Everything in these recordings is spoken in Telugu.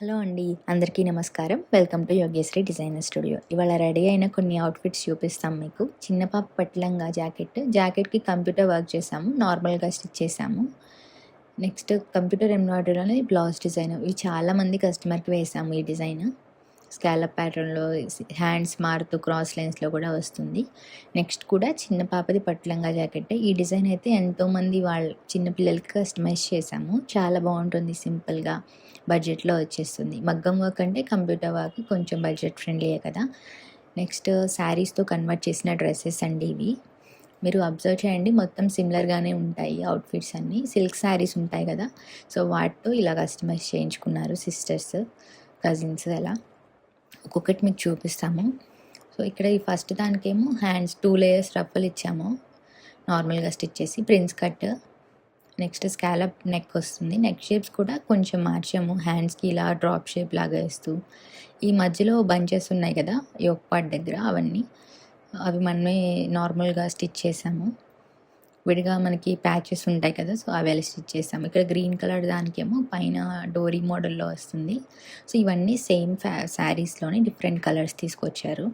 హలో అండి, అందరికీ నమస్కారం. Welcome to Yogeshwari designer studio. ఇవాళ రెడీ అయిన కొన్ని అవుట్ఫిట్స్ చూపిస్తాం మీకు. చిన్న పాప పట్లంగా జాకెట్కి కంప్యూటర్ వర్క్ చేసాము, నార్మల్గా స్టిచ్ చేసాము. నెక్స్ట్ కంప్యూటర్ ఎంబ్రాయిడరీలోనే బ్లౌజ్ డిజైన్, ఇవి చాలామంది కస్టమర్కి వేసాము. ఈ డిజైన్ స్కాలప్ ప్యాటర్న్లో హ్యాండ్స్ మారుతూ క్రాస్ లైన్స్లో కూడా వస్తుంది. నెక్స్ట్ కూడా చిన్న పాపది పట్లంగా జాకెట్. ఈ డిజైన్ అయితే ఎంతోమంది వాళ్ళ చిన్నపిల్లలకి కస్టమైజ్ చేసాము. చాలా బాగుంటుంది, సింపుల్గా బడ్జెట్లో వచ్చేస్తుంది. మగ్గం వర్క్ అంటే కంప్యూటర్ వర్క్ కొంచెం బడ్జెట్ ఫ్రెండ్లీయే కదా. నెక్స్ట్ శారీస్తో కన్వర్ట్ చేసిన డ్రెస్సెస్ అండి ఇవి. మీరు అబ్జర్వ్ చేయండి, మొత్తం సిమిలర్గానే ఉంటాయి అవుట్ఫిట్స్ అన్నీ. సిల్క్ శారీస్ ఉంటాయి కదా, సో వాటితో ఇలా కస్టమైజ్ చేయించుకున్నారు సిస్టర్స్, కజిన్స్. అలా ఒక్కొక్కటి మీకు చూపిస్తాము. సో ఇక్కడ ఈ ఫస్ట్ దానికేమో హ్యాండ్స్ 2 లేయర్స్ రఫులు ఇచ్చాము, నార్మల్గా స్టిచ్ చేసి prince cut. Next scallop neck వస్తుంది. నెక్ షేప్స్ కూడా కొంచెం మార్చాము, హ్యాండ్స్కి ఇలా డ్రాప్ షేప్ లాగా వేస్తూ. ఈ మధ్యలో బంచెస్ ఉన్నాయి కదా యోక్ పార్ట్ దగ్గర, అవి మనమే నార్మల్గా స్టిచ్ చేసాము. విడిగా మనకి ప్యాచెస్ ఉంటాయి కదా, సో అవి అలా స్టిచ్ చేసాము. ఇక్కడ గ్రీన్ కలర్ దానికేమో పైన డోరీ మోడల్లో వస్తుంది. సో ఇవన్నీ సేమ్ శారీస్లోనే డిఫరెంట్ కలర్స్ తీసుకొచ్చారు.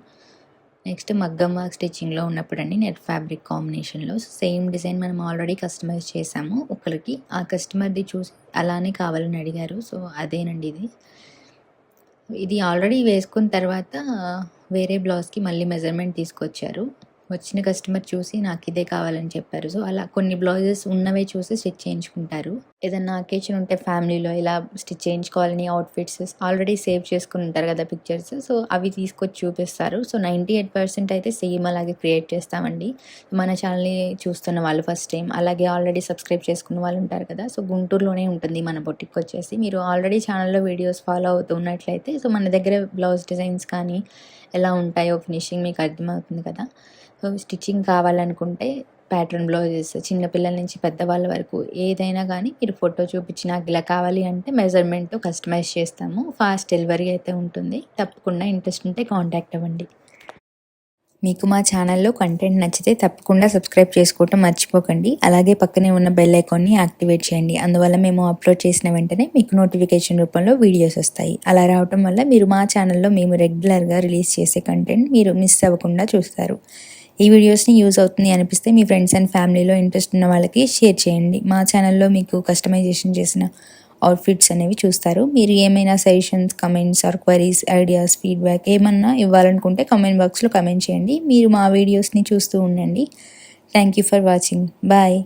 నెక్స్ట్ మగ్గం వర్క్ స్టిచ్చింగ్లో ఉన్నప్పుడు అండి, నెట్ ఫ్యాబ్రిక్ కాంబినేషన్లో సేమ్ డిజైన్ మనం ఆల్రెడీ కస్టమైజ్ చేసాము. ఒకరికి ఆ కస్టమర్ది చూసి అలానే కావాలని అడిగారు, సో అదేనండి ఇది ఆల్రెడీ వేసుకున్న తర్వాత వేరే బ్లౌజ్కి మళ్ళీ మెజర్మెంట్ తీసుకొచ్చారు. వచ్చిన కస్టమర్ చూసి నాకు ఇదే కావాలని చెప్పారు. సో అలా కొన్ని బ్లౌజెస్ ఉన్నవే చూసి స్టిచ్ చేయించుకుంటారు. ఏదన్నా అకేషన్ ఉంటే ఫ్యామిలీలో ఇలా స్టిచ్ చేయించుకోవాలని అవుట్ఫిట్స్ ఆల్రెడీ సేవ్ చేసుకుని ఉంటారు కదా పిక్చర్స్, సో అవి తీసుకొచ్చి చూపిస్తారు. సో 98% అయితే సేమ్ అలాగే క్రియేట్ చేస్తామండి. మన ఛానల్ని చూస్తున్న వాళ్ళు ఫస్ట్ టైం, అలాగే ఆల్రెడీ సబ్స్క్రైబ్ చేసుకున్న వాళ్ళు ఉంటారు కదా, సో గుంటూరులోనే ఉంటుంది మన బొటిక్ వచ్చేసి. మీరు ఆల్రెడీ ఛానల్లో వీడియోస్ ఫాలో అవుతున్నట్లయితే సో మన దగ్గర బ్లౌజ్ డిజైన్స్ కానీ ఎలా ఉంటాయో ఫినిషింగ్ మీకు అర్థమవుతుంది కదా. సో స్టిచ్చింగ్ కావాలనుకుంటే ప్యాటర్న్ బ్లౌజెస్ చిన్నపిల్లల నుంచి పెద్దవాళ్ళ వరకు ఏదైనా కానీ మీరు ఫోటో చూపించి నాకు ఇలా కావాలి అంటే మెజర్మెంట్తో కస్టమైజ్ చేస్తాము. ఫాస్ట్ డెలివరీ అయితే ఉంటుంది. తప్పకుండా ఇంట్రెస్ట్ ఉంటే కాంటాక్ట్ అవ్వండి. మీకు మా ఛానల్లో కంటెంట్ నచ్చితే తప్పకుండా సబ్స్క్రైబ్ చేసుకోవటం మర్చిపోకండి. అలాగే పక్కనే ఉన్న బెల్ ఐకాన్ని యాక్టివేట్ చేయండి. అందువల్ల మేము అప్లోడ్ చేసిన వెంటనే మీకు నోటిఫికేషన్ రూపంలో వీడియోస్ వస్తాయి. అలా రావటం వల్ల మీరు మా ఛానల్లో మేము రెగ్యులర్గా రిలీజ్ చేసే కంటెంట్ మీరు మిస్ అవ్వకుండా చూస్తారు. ఈ వీడియోస్ని యూజ్ అవుతుంది అనిపిస్తే మీ ఫ్రెండ్స్ అండ్ ఫ్యామిలీలో ఇంట్రెస్ట్ ఉన్న వాళ్ళకి షేర్ చేయండి. మా ఛానల్లో మీకు కస్టమైజేషన్ చేసిన అవుట్ఫిట్స్ అనేవి చూస్తారు. మీరు ఏమైనా suggestions, comments or queries, ideas, feedback ఏమన్నా ఇవ్వాలనుకుంటే కమెంట్ బాక్స్లో కమెంట్ చేయండి. మీరు మా వీడియోస్ని చూస్తూ ఉండండి. Thank you for watching. Bye.